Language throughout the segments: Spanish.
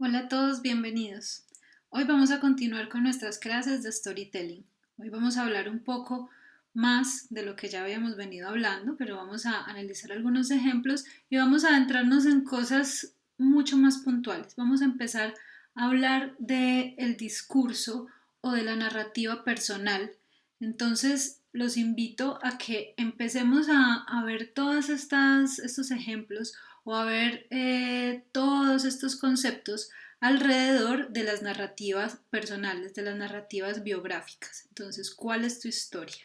Hola a todos, bienvenidos. Hoy vamos a continuar con nuestras clases de storytelling. Hoy vamos a hablar un poco más de lo que ya habíamos venido hablando, pero vamos a analizar algunos ejemplos y vamos a adentrarnos en cosas mucho más puntuales. Vamos a empezar a hablar del discurso o de la narrativa personal. Entonces, los invito a que empecemos a ver todos estos ejemplos o a ver todos estos conceptos alrededor de las narrativas personales, de las narrativas biográficas. Entonces, ¿cuál es tu historia?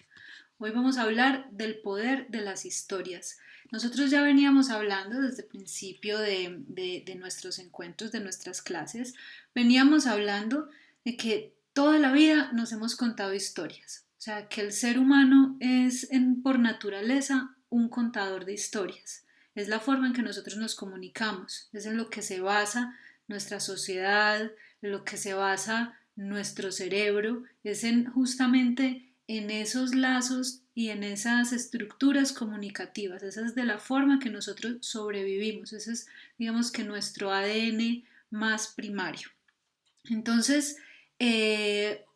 Hoy vamos a hablar del poder de las historias. Nosotros ya veníamos hablando desde el principio de nuestros encuentros, de nuestras clases, veníamos hablando de que toda la vida nos hemos contado historias. O sea, que el ser humano es por naturaleza un contador de historias. Es la forma en que nosotros nos comunicamos, es en lo que se basa nuestra sociedad, en lo que se basa nuestro cerebro, es en justamente en esos lazos y en esas estructuras comunicativas. Esa es de la forma que nosotros sobrevivimos. Ese es, digamos que nuestro ADN más primario. Entonces,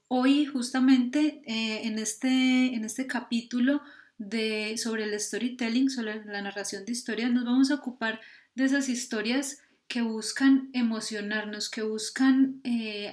hoy justamente en este capítulo sobre el storytelling, sobre la narración de historias, nos vamos a ocupar de esas historias que buscan emocionarnos, que buscan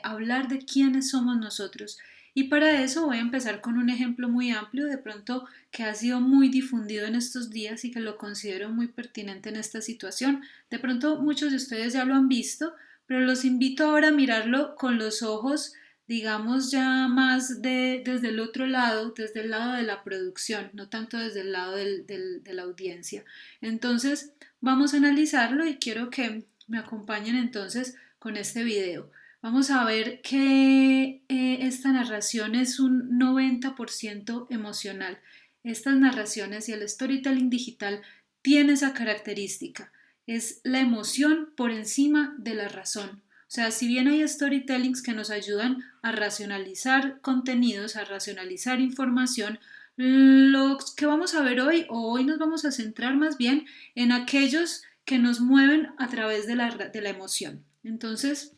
hablar de quiénes somos nosotros. Y para eso voy a empezar con un ejemplo muy amplio, de pronto que ha sido muy difundido en estos días y que lo considero muy pertinente en esta situación. De pronto muchos de ustedes ya lo han visto, pero los invito ahora a mirarlo con los ojos, digamos, ya más desde el otro lado, desde el lado de la producción, no tanto desde el lado de la audiencia. Entonces, vamos a analizarlo y quiero que me acompañen entonces con este video. Vamos a ver que esta narración es un 90% emocional. Estas narraciones y el storytelling digital tiene esa característica, es la emoción por encima de la razón. O sea, si bien hay storytellings que nos ayudan a racionalizar contenidos, a racionalizar información, lo que vamos a ver hoy, o hoy nos vamos a centrar más bien en aquellos que nos mueven a través de la emoción. Entonces,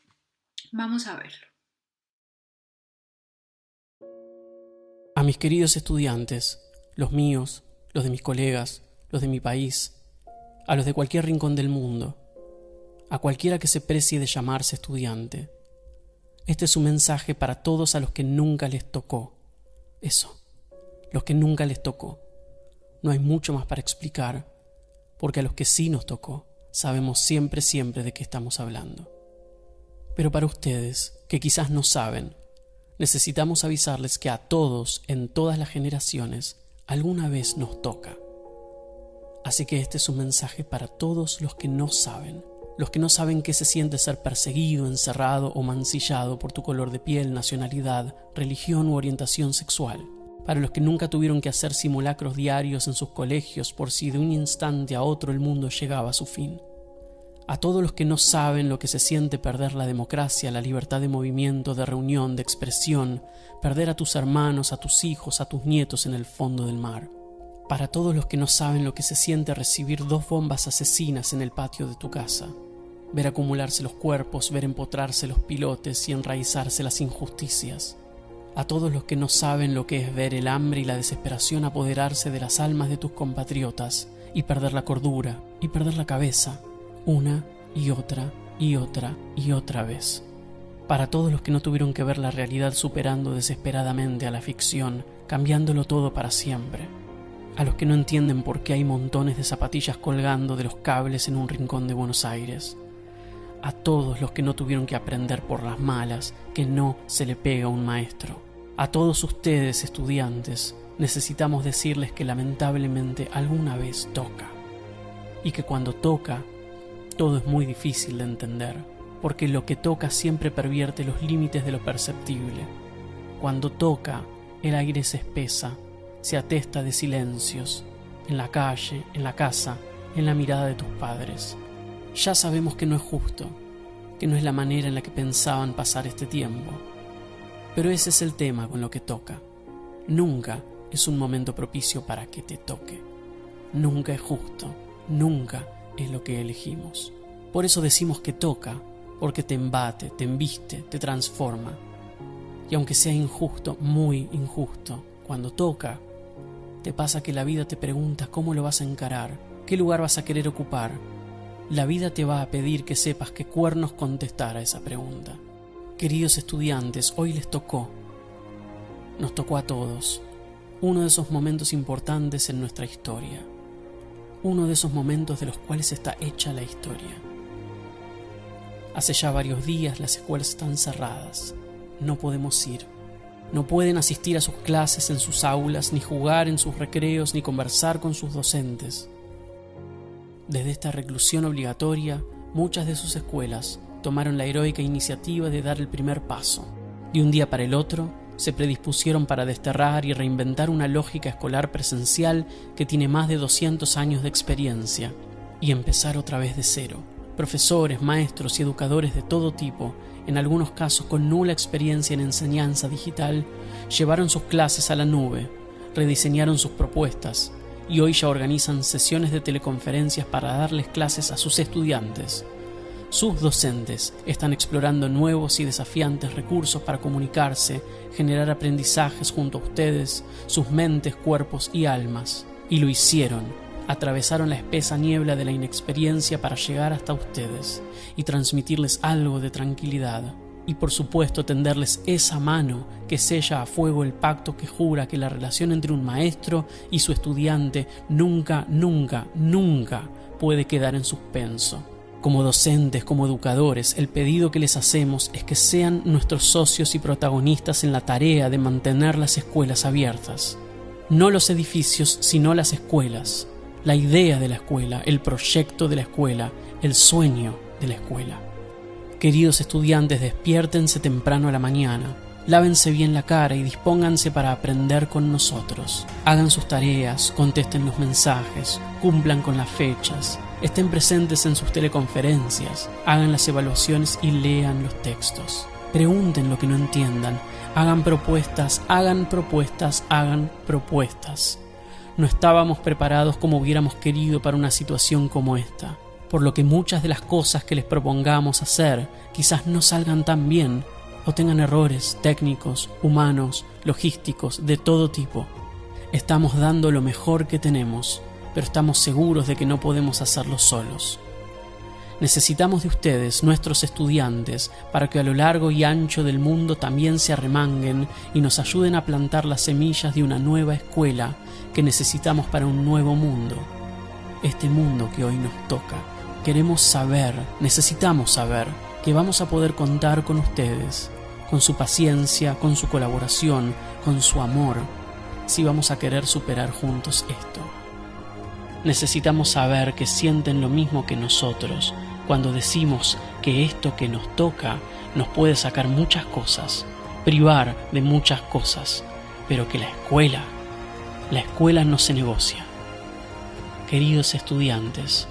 vamos a verlo. A mis queridos estudiantes, los míos, los de mis colegas, los de mi país, a los de cualquier rincón del mundo, a cualquiera que se precie de llamarse estudiante, este es un mensaje para todos a los que nunca les tocó. Eso, los que nunca les tocó. No hay mucho más para explicar, porque a los que sí nos tocó, sabemos siempre de qué estamos hablando. Pero para ustedes, que quizás no saben, necesitamos avisarles que a todos, en todas las generaciones, alguna vez nos toca. Así que este es un mensaje para todos los que no saben qué se siente ser perseguido, encerrado o mancillado por tu color de piel, nacionalidad, religión u orientación sexual. Para los que nunca tuvieron que hacer simulacros diarios en sus colegios por si de un instante a otro el mundo llegaba a su fin. A todos los que no saben lo que se siente perder la democracia, la libertad de movimiento, de reunión, de expresión, perder a tus hermanos, a tus hijos, a tus nietos en el fondo del mar. Para todos los que no saben lo que se siente recibir 2 bombas asesinas en el patio de tu casa, ver acumularse los cuerpos, ver empotrarse los pilotes y enraizarse las injusticias. A todos los que no saben lo que es ver el hambre y la desesperación apoderarse de las almas de tus compatriotas y perder la cordura y perder la cabeza, una y otra y otra y otra vez. Para todos los que no tuvieron que ver la realidad superando desesperadamente a la ficción, cambiándolo todo para siempre. A los que no entienden por qué hay montones de zapatillas colgando de los cables en un rincón de Buenos Aires. A todos los que no tuvieron que aprender por las malas que no se le pega a un maestro. A todos ustedes, estudiantes, necesitamos decirles que lamentablemente alguna vez toca. Y que cuando toca, todo es muy difícil de entender, porque lo que toca siempre pervierte los límites de lo perceptible. Cuando toca, el aire se espesa, se atesta de silencios, en la calle, en la casa, en la mirada de tus padres. Ya sabemos que no es justo, que no es la manera en la que pensaban pasar este tiempo. Pero ese es el tema con lo que toca. Nunca es un momento propicio para que te toque. Nunca es justo, nunca es lo que elegimos. Por eso decimos que toca, porque te embate, te embiste, te transforma. Y aunque sea injusto, muy injusto, cuando toca, te pasa que la vida te pregunta cómo lo vas a encarar, qué lugar vas a querer ocupar. La vida te va a pedir que sepas qué cuernos contestar a esa pregunta. Queridos estudiantes, hoy les tocó, nos tocó a todos, uno de esos momentos importantes en nuestra historia, uno de esos momentos de los cuales está hecha la historia. Hace ya varios días las escuelas están cerradas, no podemos ir, no pueden asistir a sus clases en sus aulas, ni jugar en sus recreos, ni conversar con sus docentes. Desde esta reclusión obligatoria, muchas de sus escuelas tomaron la heroica iniciativa de dar el primer paso. De un día para el otro, se predispusieron para desterrar y reinventar una lógica escolar presencial que tiene más de 200 años de experiencia, y empezar otra vez de cero. Profesores, maestros y educadores de todo tipo, en algunos casos con nula experiencia en enseñanza digital, llevaron sus clases a la nube, rediseñaron sus propuestas, y hoy ya organizan sesiones de teleconferencias para darles clases a sus estudiantes. Sus docentes están explorando nuevos y desafiantes recursos para comunicarse, generar aprendizajes junto a ustedes, sus mentes, cuerpos y almas. Y lo hicieron. Atravesaron la espesa niebla de la inexperiencia para llegar hasta ustedes y transmitirles algo de tranquilidad. Y por supuesto tenderles esa mano que sella a fuego el pacto que jura que la relación entre un maestro y su estudiante nunca, nunca, nunca puede quedar en suspenso. Como docentes, como educadores, el pedido que les hacemos es que sean nuestros socios y protagonistas en la tarea de mantener las escuelas abiertas. No los edificios, sino las escuelas. La idea de la escuela, el proyecto de la escuela, el sueño de la escuela. Queridos estudiantes, despiértense temprano a la mañana, lávense bien la cara y dispónganse para aprender con nosotros. Hagan sus tareas, contesten los mensajes, cumplan con las fechas, estén presentes en sus teleconferencias, hagan las evaluaciones y lean los textos. Pregunten lo que no entiendan, hagan propuestas, hagan propuestas, hagan propuestas. No estábamos preparados como hubiéramos querido para una situación como esta, por lo que muchas de las cosas que les propongamos hacer quizás no salgan tan bien o tengan errores técnicos, humanos, logísticos, de todo tipo. Estamos dando lo mejor que tenemos, pero estamos seguros de que no podemos hacerlo solos. Necesitamos de ustedes, nuestros estudiantes, para que a lo largo y ancho del mundo también se arremanguen y nos ayuden a plantar las semillas de una nueva escuela que necesitamos para un nuevo mundo. Este mundo que hoy nos toca. Queremos saber, necesitamos saber, que vamos a poder contar con ustedes, con su paciencia, con su colaboración, con su amor, si vamos a querer superar juntos esto. Necesitamos saber que sienten lo mismo que nosotros cuando decimos que esto que nos toca nos puede sacar muchas cosas, privar de muchas cosas, pero que la escuela no se negocia. Queridos estudiantes,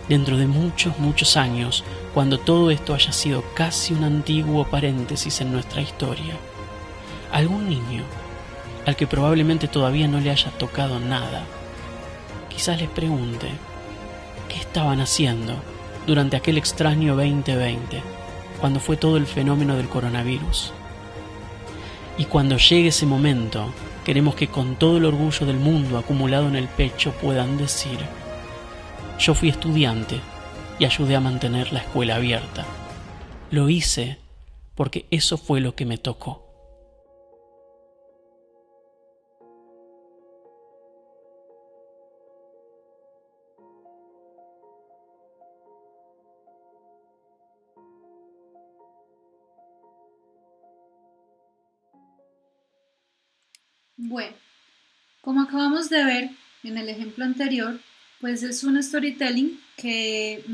dentro de muchos, muchos años, cuando todo esto haya sido casi un antiguo paréntesis en nuestra historia, algún niño, al que probablemente todavía no le haya tocado nada, quizás les pregunte qué estaban haciendo durante aquel extraño 2020, cuando fue todo el fenómeno del coronavirus. Y cuando llegue ese momento, queremos que con todo el orgullo del mundo acumulado en el pecho puedan decir: yo fui estudiante y ayudé a mantener la escuela abierta. Lo hice porque eso fue lo que me tocó. Bueno, como acabamos de ver en el ejemplo anterior, pues es un storytelling que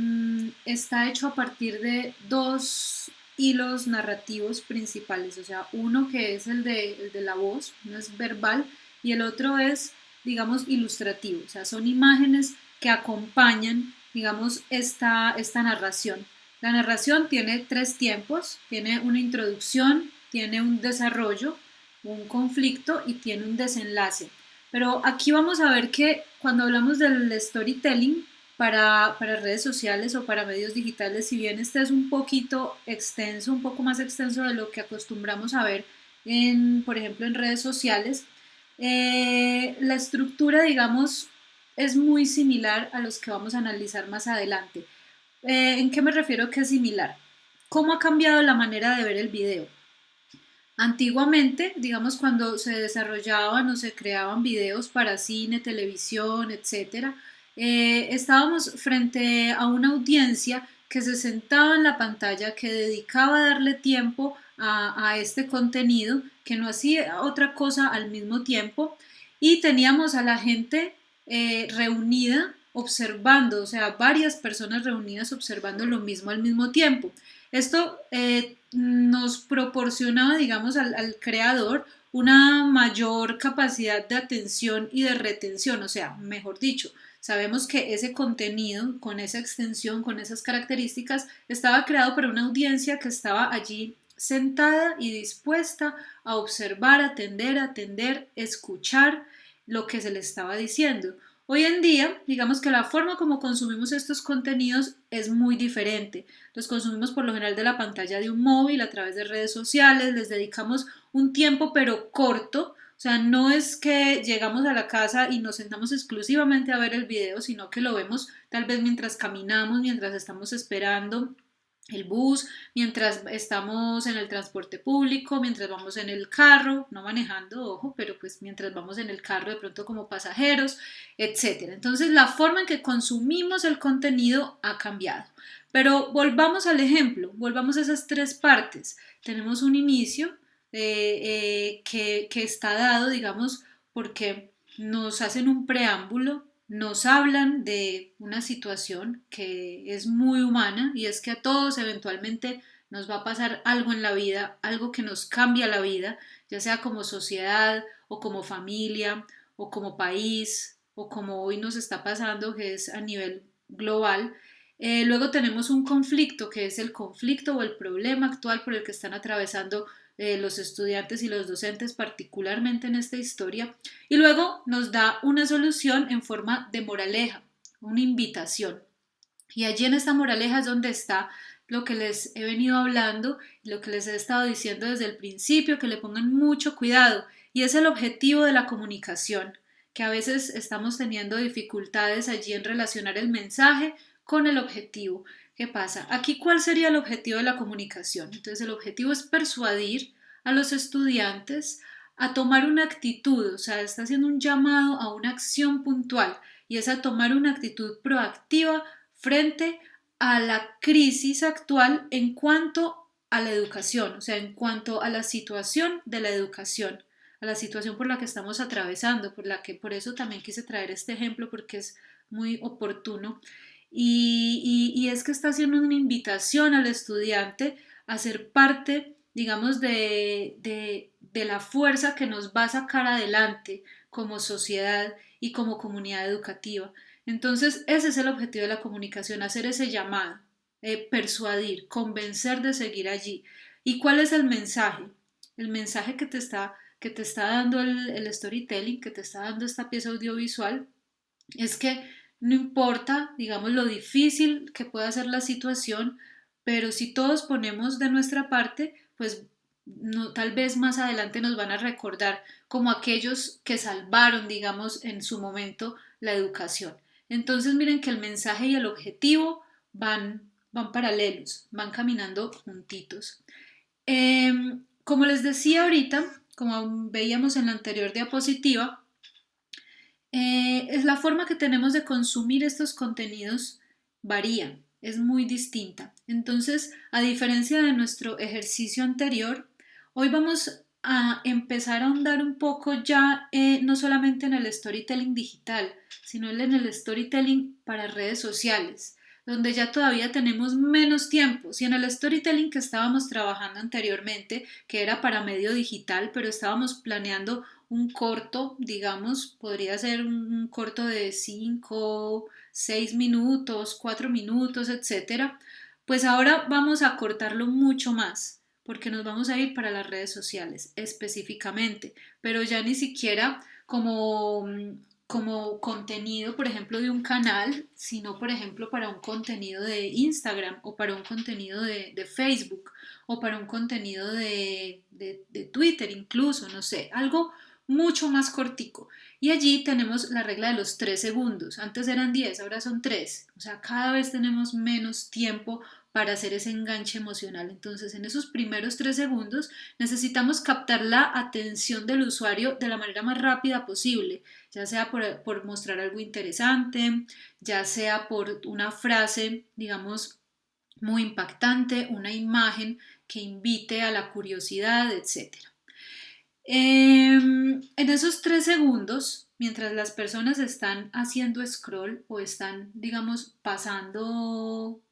está hecho a partir de dos hilos narrativos principales, o sea, uno que es el de la voz, uno es verbal y el otro es, digamos, ilustrativo, o sea, son imágenes que acompañan, digamos, esta narración. La narración tiene tres tiempos, tiene una introducción, tiene un desarrollo, un conflicto y tiene un desenlace. Pero aquí vamos a ver que cuando hablamos del storytelling, para redes sociales o para medios digitales, si bien este es un poquito extenso, un poco más extenso de lo que acostumbramos a ver por ejemplo, en redes sociales, la estructura, digamos, es muy similar a los que vamos a analizar más adelante. ¿En qué me refiero que es similar? ¿Cómo ha cambiado la manera de ver el video? Antiguamente, digamos, cuando se desarrollaban o se creaban videos para cine, televisión, etcétera, estábamos frente a una audiencia que se sentaba en la pantalla, que dedicaba a darle tiempo a este contenido, que no hacía otra cosa al mismo tiempo, y teníamos a la gente reunida observando, o sea, varias personas reunidas observando lo mismo al mismo tiempo. Esto nos proporcionaba, digamos, al creador una mayor capacidad de atención y de retención, o sea, mejor dicho, sabemos que ese contenido, con esa extensión, con esas características, estaba creado para una audiencia que estaba allí sentada y dispuesta a observar, atender, escuchar lo que se le estaba diciendo. Hoy en día, digamos que la forma como consumimos estos contenidos es muy diferente. Los consumimos por lo general de la pantalla de un móvil, a través de redes sociales, les dedicamos un tiempo pero corto. O sea, no es que llegamos a la casa y nos sentamos exclusivamente a ver el video, sino que lo vemos tal vez mientras caminamos, mientras estamos esperando el bus, mientras estamos en el transporte público, mientras vamos en el carro, no manejando, ojo, pero pues mientras vamos en el carro de pronto como pasajeros, etcétera. Entonces la forma en que consumimos el contenido ha cambiado. Pero volvamos al ejemplo, volvamos a esas tres partes. Tenemos un inicio que está dado, digamos, porque nos hacen un preámbulo, nos hablan de una situación que es muy humana y es que a todos eventualmente nos va a pasar algo en la vida, algo que nos cambia la vida, ya sea como sociedad o como familia o como país o como hoy nos está pasando que es a nivel global. Luego tenemos un conflicto que es el conflicto o el problema actual por el que están atravesando los estudiantes y los docentes, particularmente en esta historia, y luego nos da una solución en forma de moraleja, una invitación. Y allí en esta moraleja es donde está lo que les he venido hablando, lo que les he estado diciendo desde el principio, que le pongan mucho cuidado, y es el objetivo de la comunicación, que a veces estamos teniendo dificultades allí en relacionar el mensaje con el objetivo. ¿Qué pasa? Aquí, ¿cuál sería el objetivo de la comunicación? Entonces, el objetivo es persuadir a los estudiantes a tomar una actitud, o sea, está haciendo un llamado a una acción puntual y es a tomar una actitud proactiva frente a la crisis actual en cuanto a la educación, o sea, en cuanto a la situación de la educación, a la situación por la que estamos atravesando, por eso también quise traer este ejemplo porque es muy oportuno y es que está haciendo una invitación al estudiante a ser parte, digamos, de la fuerza que nos va a sacar adelante como sociedad y como comunidad educativa. Entonces, ese es el objetivo de la comunicación, hacer ese llamado, persuadir, convencer de seguir allí. ¿Y cuál es el mensaje? El mensaje que te está dando el storytelling, que te está dando esta pieza audiovisual, es que no importa, digamos, lo difícil que pueda ser la situación, pero si todos ponemos de nuestra parte, pues no, tal vez más adelante nos van a recordar como aquellos que salvaron, digamos, en su momento la educación. Entonces miren que el mensaje y el objetivo van paralelos, van caminando juntitos. Como les decía ahorita, como veíamos en la anterior diapositiva, es la forma que tenemos de consumir estos contenidos varía, es muy distinta. Entonces, a diferencia de nuestro ejercicio anterior, hoy vamos a empezar a ahondar un poco ya no solamente en el storytelling digital, sino en el storytelling para redes sociales, donde ya todavía tenemos menos tiempo. Si en el storytelling que estábamos trabajando anteriormente, que era para medio digital, pero estábamos planeando un corto, digamos, podría ser un corto de 5, 6 minutos, 4 minutos, etcétera, pues ahora vamos a cortarlo mucho más porque nos vamos a ir para las redes sociales específicamente, pero ya ni siquiera como como contenido, por ejemplo, de un canal, sino, por ejemplo, para un contenido de Instagram o para un contenido de Facebook o para un contenido de Twitter incluso, no sé, algo mucho más cortico. Y allí tenemos la regla de los 3 segundos. Antes eran 10, ahora son 3. O sea, cada vez tenemos menos tiempo para hacer ese enganche emocional. Entonces, en esos primeros 3 segundos necesitamos captar la atención del usuario de la manera más rápida posible, ya sea por mostrar algo interesante, ya sea por una frase, digamos, muy impactante, una imagen que invite a la curiosidad, etcétera. En esos 3 segundos, mientras las personas están haciendo scroll o están, digamos, pasando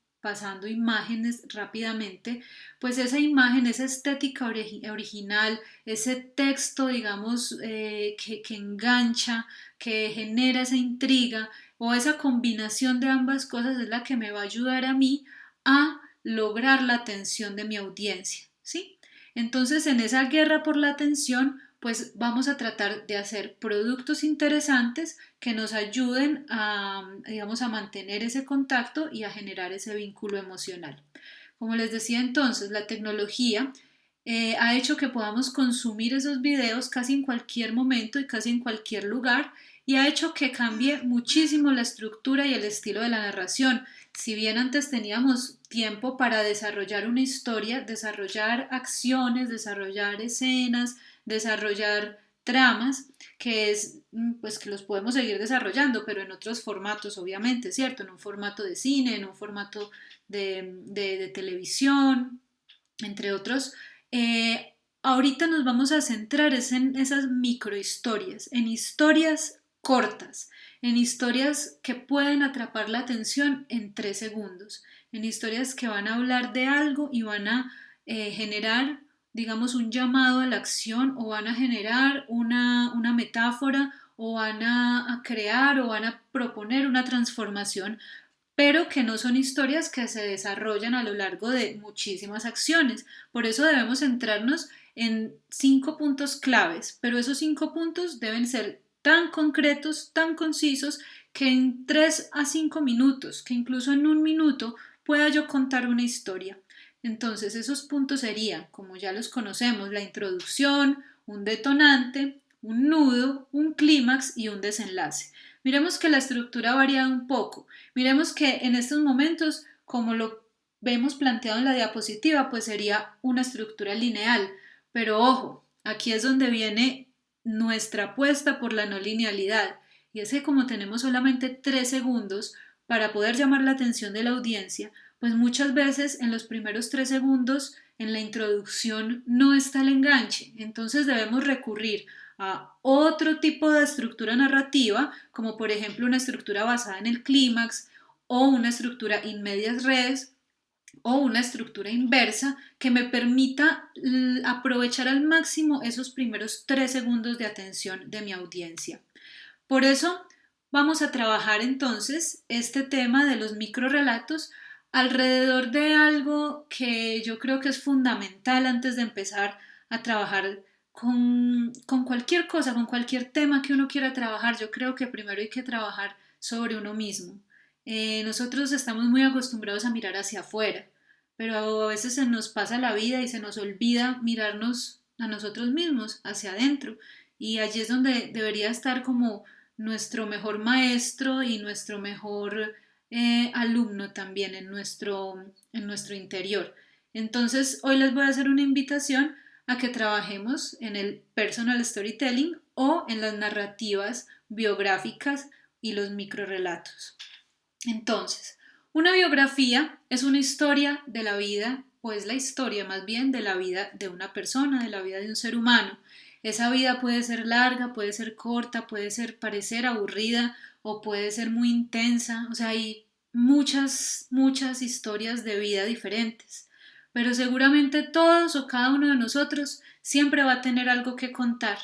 imágenes rápidamente, pues esa imagen, esa estética original, ese texto, digamos, que engancha, que genera esa intriga o esa combinación de ambas cosas es la que me va a ayudar a mí a lograr la atención de mi audiencia, ¿sí? Entonces, en esa guerra por la atención, pues vamos a tratar de hacer productos interesantes que nos ayuden a, digamos, a mantener ese contacto y a generar ese vínculo emocional. Como les decía entonces, la tecnología ha hecho que podamos consumir esos videos casi en cualquier momento y casi en cualquier lugar y ha hecho que cambie muchísimo la estructura y el estilo de la narración. Si bien antes teníamos tiempo para desarrollar una historia, desarrollar acciones, desarrollar escenas, desarrollar tramas, que es pues que los podemos seguir desarrollando, pero en otros formatos, obviamente, ¿cierto? En un formato de cine, en un formato de televisión, entre otros. Ahorita nos vamos a centrar en esas microhistorias, en historias cortas, en historias que pueden atrapar la atención en 3 segundos, en historias que van a hablar de algo y van a generar, digamos, un llamado a la acción o van a generar una metáfora o van a crear o van a proponer una transformación, pero que no son historias que se desarrollan a lo largo de muchísimas acciones. Por eso debemos centrarnos en 5 puntos claves, pero esos 5 puntos deben ser tan concretos, tan concisos, que en 3 a 5 minutos, que incluso en un minuto, pueda yo contar una historia. Entonces, esos puntos serían, como ya los conocemos, la introducción, un detonante, un nudo, un clímax y un desenlace. Miremos que la estructura varía un poco. Miremos que en estos momentos, como lo vemos planteado en la diapositiva, pues sería una estructura lineal. Pero ojo, aquí es donde viene nuestra apuesta por la no linealidad. Y es que como tenemos solamente 3 segundos para poder llamar la atención de la audiencia, pues muchas veces en los primeros 3 segundos en la introducción no está el enganche. Entonces debemos recurrir a otro tipo de estructura narrativa, como por ejemplo una estructura basada en el clímax o una estructura in medias res o una estructura inversa que me permita aprovechar al máximo esos primeros 3 segundos de atención de mi audiencia. Por eso vamos a trabajar entonces este tema de los microrelatos alrededor de algo que yo creo que es fundamental antes de empezar a trabajar con cualquier cosa, con cualquier tema que uno quiera trabajar. Yo creo que primero hay que trabajar sobre uno mismo. Nosotros estamos muy acostumbrados a mirar hacia afuera, pero a veces se nos pasa la vida y se nos olvida mirarnos a nosotros mismos, hacia adentro. Y allí es donde debería estar como nuestro mejor maestro y nuestro mejor alumno también en nuestro interior. Entonces, hoy les voy a hacer una invitación a que trabajemos en el personal storytelling o en las narrativas biográficas y los microrelatos. Entonces, una biografía es una historia de la vida, o es la historia más bien de la vida de una persona, de la vida de un ser humano. Esa vida puede ser larga, puede ser corta, puede ser parecer aburrida o puede ser muy intensa. O sea, hay muchas historias de vida diferentes. Pero seguramente todos o cada uno de nosotros siempre va a tener algo que contar.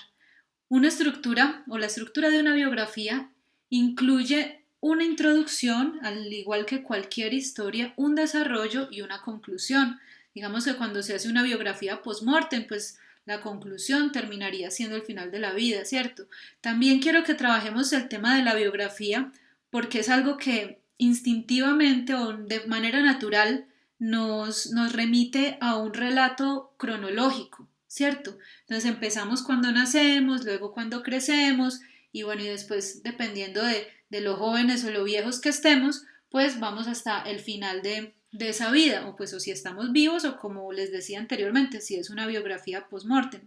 Una estructura o la estructura de una biografía incluye una introducción, al igual que cualquier historia, un desarrollo y una conclusión. Digamos que cuando se hace una biografía post-mortem, pues la conclusión terminaría siendo el final de la vida, ¿cierto? También quiero que trabajemos el tema de la biografía porque es algo que instintivamente o de manera natural nos remite a un relato cronológico, ¿cierto? Entonces empezamos cuando nacemos, luego cuando crecemos y bueno, y después dependiendo de lo jóvenes o lo viejos que estemos, pues vamos hasta el final de esa vida, o pues o si estamos vivos o como les decía anteriormente, si es una biografía post-mortem.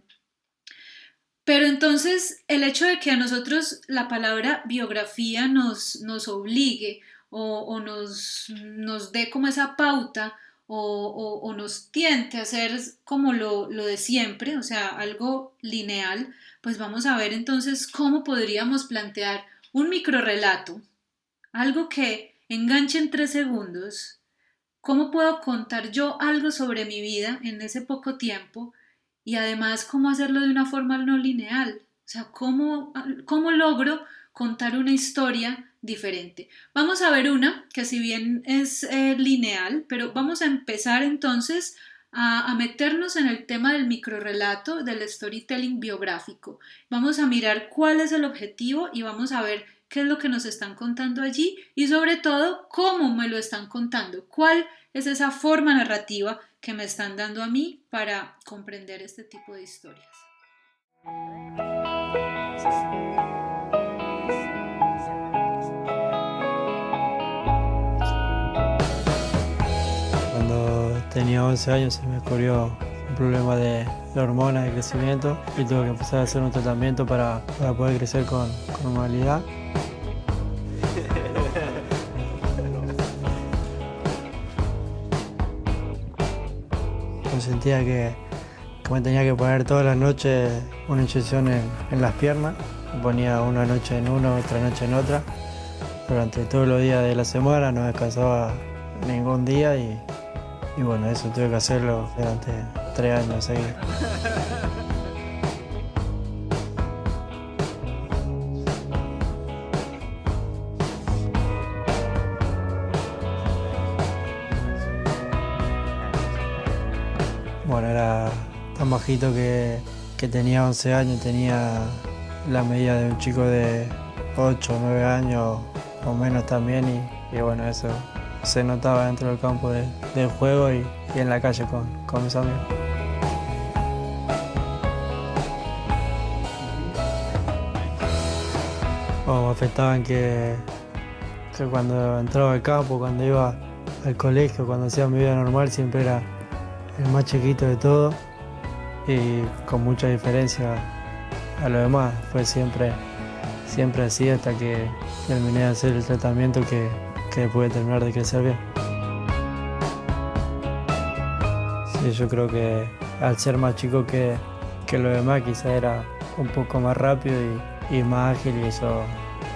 Pero entonces el hecho de que a nosotros la palabra biografía nos obligue o nos dé como esa pauta o nos tiente a hacer como lo de siempre, o sea, algo lineal, pues vamos a ver entonces cómo podríamos plantear un microrelato, algo que enganche en 3 segundos. ¿Cómo puedo contar yo algo sobre mi vida en ese poco tiempo? Y además, ¿cómo hacerlo de una forma no lineal? O sea, ¿cómo logro contar una historia diferente? Vamos a ver una que si bien es lineal, pero vamos a empezar entonces a meternos en el tema del microrelato, del storytelling biográfico. Vamos a mirar cuál es el objetivo y vamos a ver qué es lo que nos están contando allí y sobre todo cómo me lo están contando, cuál es esa forma narrativa que me están dando a mí para comprender este tipo de historias. Cuando tenía 11 años se me descubrió un problema de hormonas de crecimiento y tuve que empezar a hacer un tratamiento para poder crecer con normalidad. Yo sentía que me tenía que poner todas las noches una inyección en las piernas. Me ponía una noche en una, otra noche en otra. Durante todos los días de la semana no descansaba ningún día y bueno, eso tuve que hacerlo durante 3 años seguidos. Bueno, era tan bajito que tenía 11 años, tenía la medida de un chico de 8 o 9 años o menos también y bueno, eso se notaba dentro del campo del juego y en la calle con mis amigos. O me afectaban que cuando entraba al campo, cuando iba al colegio, cuando hacía mi vida normal, siempre era el más chiquito de todo y con mucha diferencia a lo demás. Fue siempre así hasta que terminé de hacer el tratamiento que pude terminar de crecer bien. Sí, yo creo que al ser más chico que lo demás quizá era un poco más rápido y más ágil y eso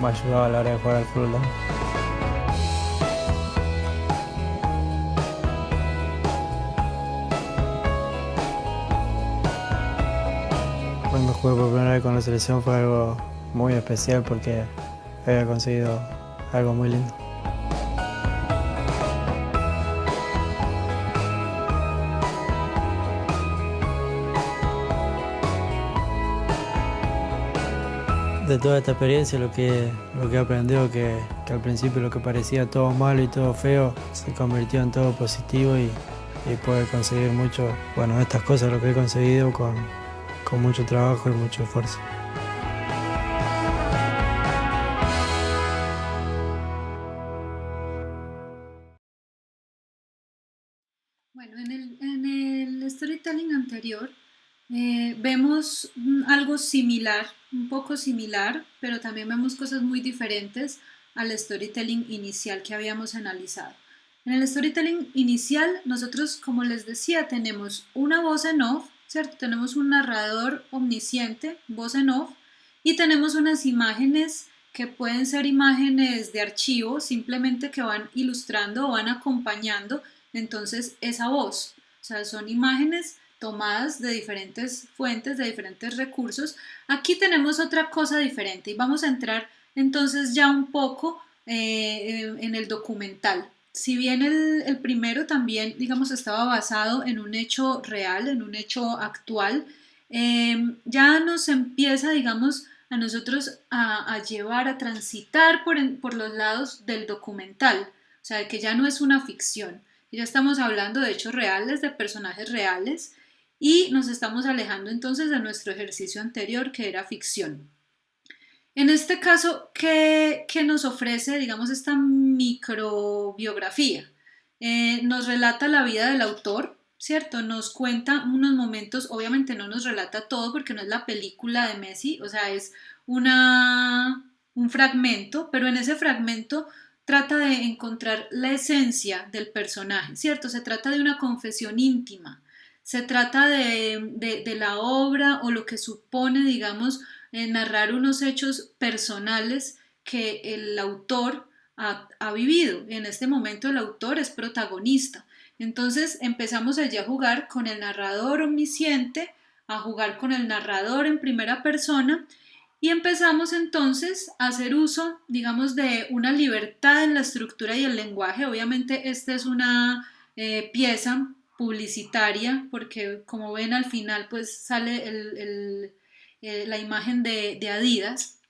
me ayudaba a la hora de jugar al fútbol también. Cuando jugué por primera vez con la selección fue algo muy especial porque había conseguido algo muy lindo. De toda esta experiencia lo que he aprendido que al principio lo que parecía todo malo y todo feo se convirtió en todo positivo y poder conseguir mucho, bueno, estas cosas lo que he conseguido con mucho trabajo y mucho esfuerzo. Bueno, en el storytelling anterior vemos algo similar, un poco similar, pero también vemos cosas muy diferentes al storytelling inicial que habíamos analizado. En el storytelling inicial, nosotros, como les decía, tenemos una voz en off, ¿cierto? Tenemos un narrador omnisciente, voz en off, y tenemos unas imágenes que pueden ser imágenes de archivo, simplemente que van ilustrando o van acompañando entonces esa voz. O sea, son imágenes tomadas de diferentes fuentes, de diferentes recursos. Aquí tenemos otra cosa diferente y vamos a entrar entonces ya un poco en el documental. Si bien el primero también, digamos, estaba basado en un hecho real, en un hecho actual, ya nos empieza, digamos, a nosotros a llevar, a transitar por los lados del documental, o sea, que ya no es una ficción, ya estamos hablando de hechos reales, de personajes reales, y nos estamos alejando entonces de nuestro ejercicio anterior, que era ficción. En este caso, ¿qué nos ofrece, digamos, esta microbiografía? Nos relata la vida del autor, ¿cierto? Nos cuenta unos momentos, obviamente no nos relata todo porque no es la película de Messi, o sea, es un fragmento, pero en ese fragmento trata de encontrar la esencia del personaje, ¿cierto? Se trata de una confesión íntima, se trata de la obra o lo que supone, digamos, narrar unos hechos personales que el autor ha vivido. En este momento el autor es protagonista. Entonces empezamos allí a jugar con el narrador omnisciente, a jugar con el narrador en primera persona y empezamos entonces a hacer uso, digamos, de una libertad en la estructura y el lenguaje. Obviamente esta es una pieza publicitaria porque como ven al final pues sale la imagen de Adidas,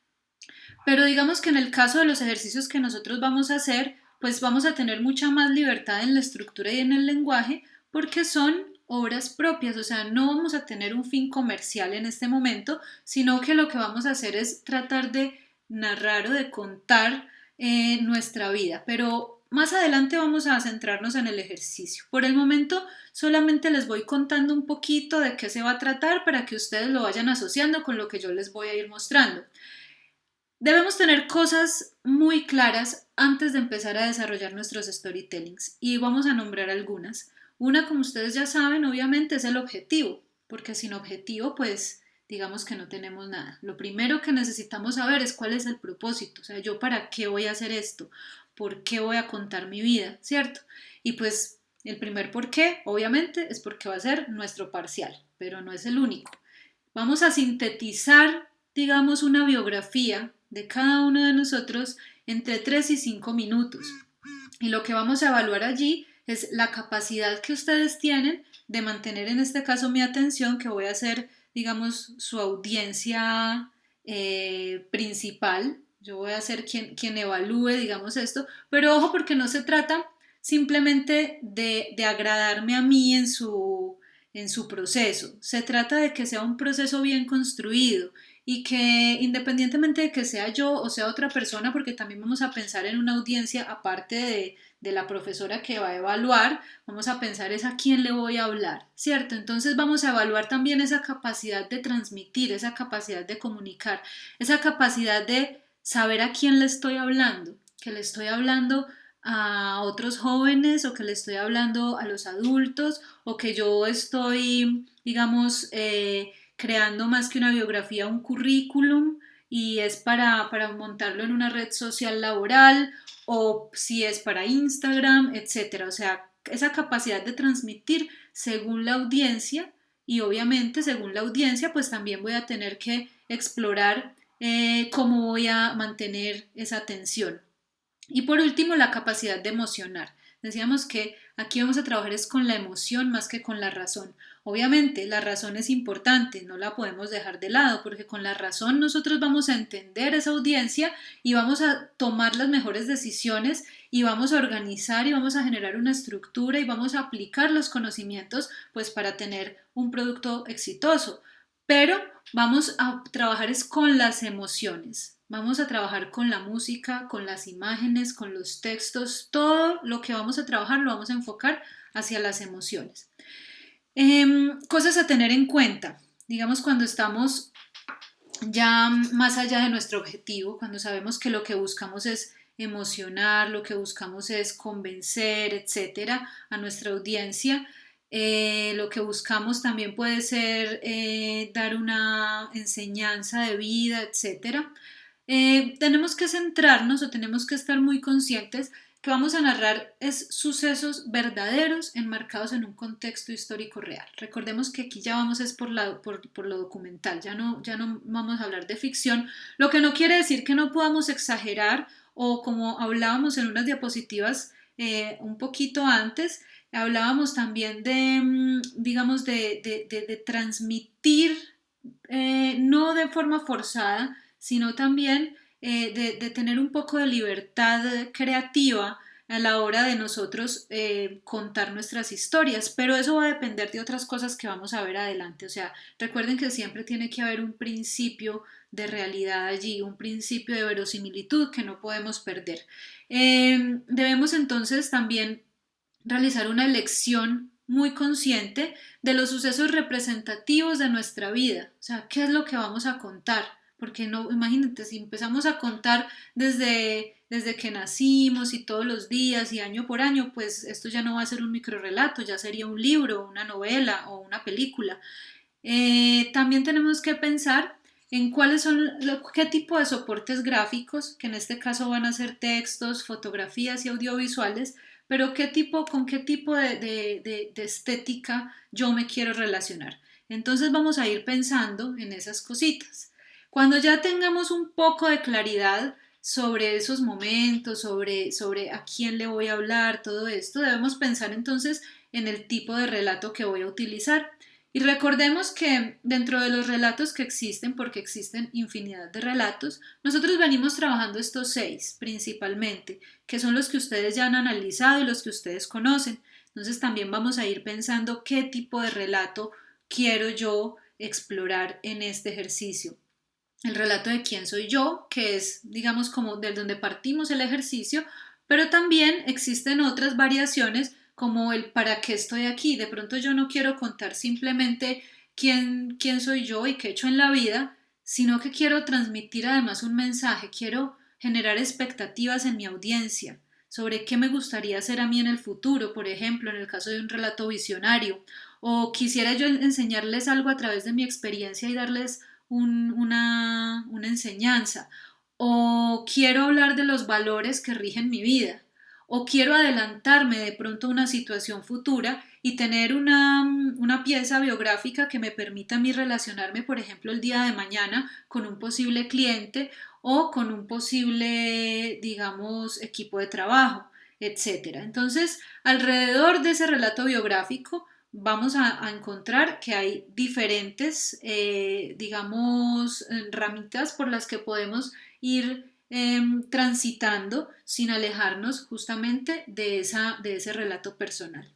pero digamos que en el caso de los ejercicios que nosotros vamos a hacer, pues vamos a tener mucha más libertad en la estructura y en el lenguaje porque son obras propias, o sea, no vamos a tener un fin comercial en este momento, sino que lo que vamos a hacer es tratar de narrar o de contar nuestra vida, pero más adelante vamos a centrarnos en el ejercicio. Por el momento solamente les voy contando un poquito de qué se va a tratar para que ustedes lo vayan asociando con lo que yo les voy a ir mostrando. Debemos tener cosas muy claras antes de empezar a desarrollar nuestros storytellings y vamos a nombrar algunas. Una, como ustedes ya saben, obviamente es el objetivo, porque sin objetivo, pues digamos que no tenemos nada. Lo primero que necesitamos saber es cuál es el propósito, o sea, yo para qué voy a hacer esto, por qué voy a contar mi vida, ¿cierto? Y pues el primer por qué, obviamente, es porque va a ser nuestro parcial, pero no es el único. Vamos a sintetizar, digamos, una biografía de cada uno de nosotros entre 3 y 5 minutos. Y lo que vamos a evaluar allí es la capacidad que ustedes tienen de mantener en este caso mi atención, que voy a ser, digamos, su audiencia principal. Yo voy a ser quien evalúe, digamos, esto, pero ojo porque no se trata simplemente de agradarme a mí en su proceso. Se trata de que sea un proceso bien construido y que independientemente de que sea yo o sea otra persona, porque también vamos a pensar en una audiencia aparte de la profesora que va a evaluar, vamos a pensar es a quién le voy a hablar, ¿cierto? Entonces vamos a evaluar también esa capacidad de transmitir, esa capacidad de comunicar, esa capacidad de saber a quién le estoy hablando, que le estoy hablando a otros jóvenes o que le estoy hablando a los adultos o que yo estoy, digamos, creando más que una biografía, un currículum y es para montarlo en una red social laboral o si es para Instagram, etcétera. O sea, esa capacidad de transmitir según la audiencia y obviamente según la audiencia pues también voy a tener que explorar cómo voy a mantener esa atención. Y por último, la capacidad de emocionar. Decíamos que aquí vamos a trabajar es con la emoción más que con la razón. Obviamente, la razón es importante, no la podemos dejar de lado, porque con la razón nosotros vamos a entender esa audiencia y vamos a tomar las mejores decisiones y vamos a organizar y vamos a generar una estructura y vamos a aplicar los conocimientos pues para tener un producto exitoso. Pero vamos a trabajar es con las emociones. Vamos a trabajar con la música, con las imágenes, con los textos, todo lo que vamos a trabajar lo vamos a enfocar hacia las emociones. Cosas a tener en cuenta, digamos cuando estamos ya más allá de nuestro objetivo, cuando sabemos que lo que buscamos es emocionar, lo que buscamos es convencer, etcétera, a nuestra audiencia. Lo que buscamos también puede ser dar una enseñanza de vida, etcétera. Tenemos que centrarnos o tenemos que estar muy conscientes que vamos a narrar es sucesos verdaderos enmarcados en un contexto histórico real. Recordemos que aquí ya vamos es por lo documental, ya no vamos a hablar de ficción, lo que no quiere decir que no podamos exagerar o como hablábamos en unas diapositivas un poquito antes, Hablábamos también de, digamos, de transmitir, no de forma forzada, sino también de tener un poco de libertad creativa a la hora de nosotros contar nuestras historias, pero eso va a depender de otras cosas que vamos a ver adelante. O sea, recuerden que siempre tiene que haber un principio de realidad allí, un principio de verosimilitud que no podemos perder. Debemos entonces también realizar una elección muy consciente de los sucesos representativos de nuestra vida, o sea, qué es lo que vamos a contar, porque no, imagínate, si empezamos a contar desde que nacimos y todos los días y año por año, pues esto ya no va a ser un microrrelato, ya sería un libro, una novela o una película. También tenemos que pensar en cuáles son, qué tipo de soportes gráficos, que en este caso van a ser textos, fotografías y audiovisuales, pero con qué tipo de estética yo me quiero relacionar. Entonces vamos a ir pensando en esas cositas. Cuando ya tengamos un poco de claridad sobre esos momentos, sobre a quién le voy a hablar, todo esto, debemos pensar entonces en el tipo de relato que voy a utilizar. Y recordemos que dentro de los relatos que existen, porque existen infinidad de relatos, nosotros venimos trabajando estos 6 principalmente, que son los que ustedes ya han analizado y los que ustedes conocen. Entonces también vamos a ir pensando qué tipo de relato quiero yo explorar en este ejercicio. El relato de quién soy yo, que es, digamos, como del donde partimos el ejercicio, pero también existen otras variaciones como el para qué estoy aquí. De pronto yo no quiero contar simplemente quién soy yo y qué he hecho en la vida, sino que quiero transmitir además un mensaje, quiero generar expectativas en mi audiencia sobre qué me gustaría hacer a mí en el futuro, por ejemplo, en el caso de un relato visionario, o quisiera yo enseñarles algo a través de mi experiencia y darles una enseñanza, o quiero hablar de los valores que rigen mi vida, o quiero adelantarme de pronto a una situación futura y tener una pieza biográfica que me permita a mí relacionarme, por ejemplo, el día de mañana con un posible cliente o con un posible, digamos, equipo de trabajo, etcétera. Entonces, alrededor de ese relato biográfico, vamos a encontrar que hay diferentes, digamos, ramitas por las que podemos ir transitando sin alejarnos justamente de ese relato personal.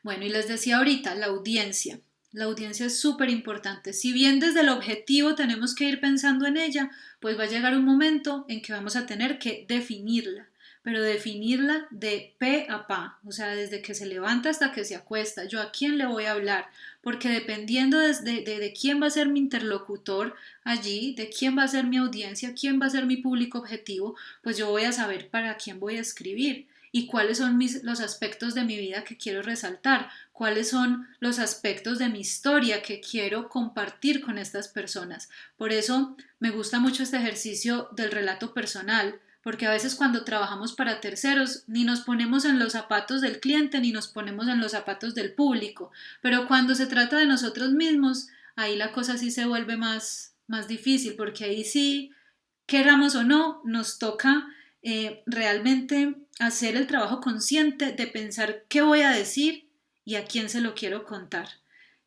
Bueno, y les decía ahorita, la audiencia. La audiencia es súper importante. Si bien desde el objetivo tenemos que ir pensando en ella, pues va a llegar un momento en que vamos a tener que definirla, pero definirla de pe a pa, o sea, desde que se levanta hasta que se acuesta. Yo a quién le voy a hablar, porque dependiendo de quién va a ser mi interlocutor allí, de quién va a ser mi audiencia, quién va a ser mi público objetivo, pues yo voy a saber para quién voy a escribir y cuáles son los aspectos de mi vida que quiero resaltar, cuáles son los aspectos de mi historia que quiero compartir con estas personas. Por eso me gusta mucho este ejercicio del relato personal, porque a veces cuando trabajamos para terceros ni nos ponemos en los zapatos del cliente ni nos ponemos en los zapatos del público, pero cuando se trata de nosotros mismos, ahí la cosa sí se vuelve más difícil, porque ahí sí, queramos o no, nos toca realmente hacer el trabajo consciente de pensar qué voy a decir y a quién se lo quiero contar.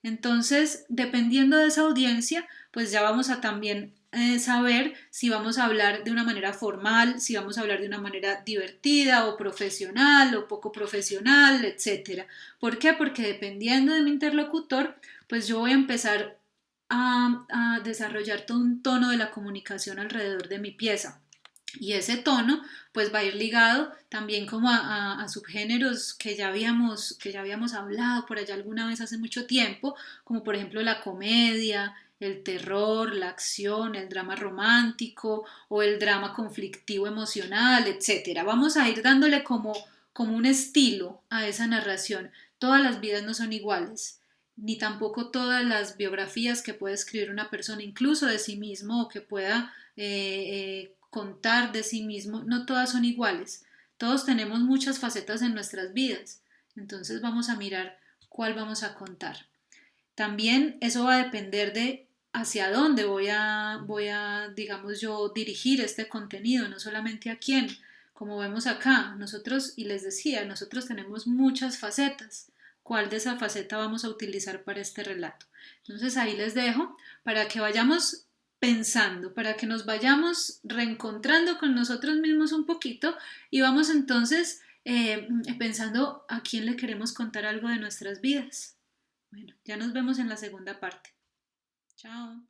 Entonces, dependiendo de esa audiencia, pues ya vamos a también saber si vamos a hablar de una manera formal, si vamos a hablar de una manera divertida o profesional o poco profesional, etcétera. ¿Por qué? Porque dependiendo de mi interlocutor, pues yo voy a empezar a desarrollar todo un tono de la comunicación alrededor de mi pieza. Y ese tono pues va a ir ligado también como a subgéneros que ya habíamos hablado por allá alguna vez hace mucho tiempo, como por ejemplo la comedia, el terror, la acción, el drama romántico o el drama conflictivo emocional, etcétera. Vamos a ir dándole como un estilo a esa narración. Todas las vidas no son iguales, ni tampoco todas las biografías que puede escribir una persona, incluso de sí mismo, o que pueda contar de sí mismo, no todas son iguales. Todos tenemos muchas facetas en nuestras vidas. Entonces vamos a mirar cuál vamos a contar. También eso va a depender de hacia dónde voy a, digamos yo, dirigir este contenido, no solamente a quién. Como vemos acá, nosotros, y les decía, nosotros tenemos muchas facetas. ¿Cuál de esa faceta vamos a utilizar para este relato? Entonces ahí les dejo para que vayamos pensando, para que nos vayamos reencontrando con nosotros mismos un poquito y vamos entonces pensando a quién le queremos contar algo de nuestras vidas. Bueno, ya nos vemos en la segunda parte. Chao.